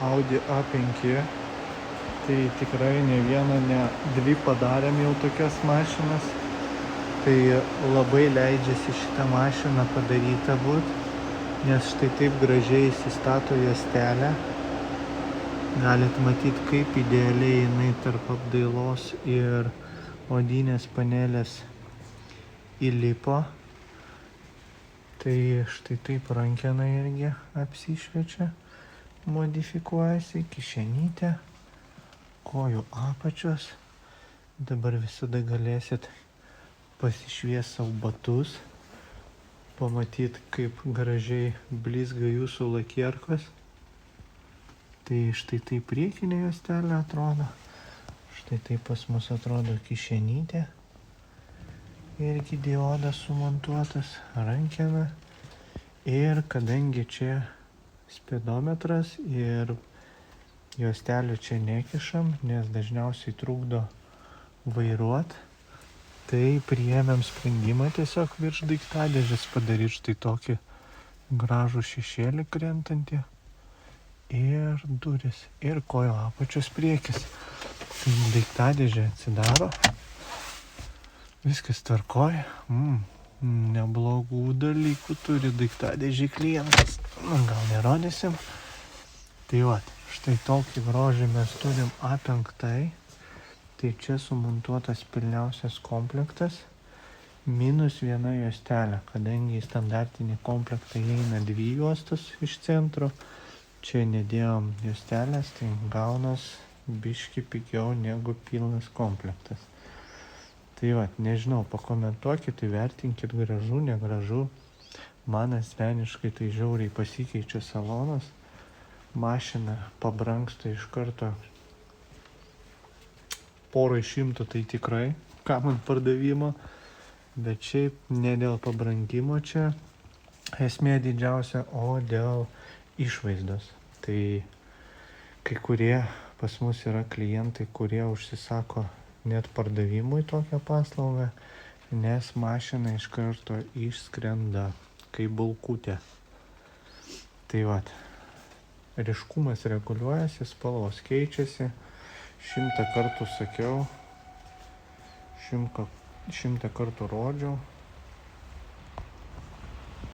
Audi A5. Tai tikrai ne vieną, ne dvi padarėm jau tokias mašinas. Tai labai leidžiasi šitą mašiną padaryta būt, nes štai taip gražiai įsistato juostelę. Galit matyti, kaip idealiai jinai tarp apdailos ir odinės panelės įlipo. Tai štai taip rankena irgi apsišviečia, modifikuojasi, kišenytė, kojų apačios. Dabar visada galėsit pasišviest savo batus, pamatyti, kaip gražiai blizga jūsų lakierkos. Tai štai taip priekinė juostelė atrodo. Štai taip pas mus atrodo kišenytė. Irgi diodas sumontuotas, rankena. Ir kadangi čia speedometras ir juostelę čia nekišam, nes dažniausiai trukdo vairuot, tai priėmėm sprendimą tiesiog virš daiktadėžės padaryti štai tokį gražų šešėlį krentantį. Ir duris, ir kojo apačios priekis. Tai daiktadėžė atsidaro. Viskas tvarkoj. Neblogų dalykų turi daiktadėžė klientas. Gal nerodysim. Tai va, štai tokį grožį mes turim A5. Tai čia sumontuotas pilniausias komplektas. Minus viena juostelė, kadangi į standartinį komplektą įeina 2 juostos iš centro. Čia nedėjom juostelės, tai gaunas biški pigiau negu pilnas komplektas. Tai va, nežinau, pakomentuokit, įvertinkit gražu, negražu. Man asmeniškai tai žiauriai pasikeičia salonas. Mašina pabrangsta iš karto porai šimtų, tai tikrai, kam ant pardavimo. Bet šiaip ne dėl pabrangimo čia esmė didžiausia, o dėl išvaizdos. Tai kai kurie pas mus yra klientai, kurie užsisako net pardavimui tokią paslaugą, nes mašina iš karto išskrenda kaip bulkutė. Tai va, ryškumas reguliuojasi, spalvos keičiasi. 100 kartų sakiau, 100 kartų rodžiau.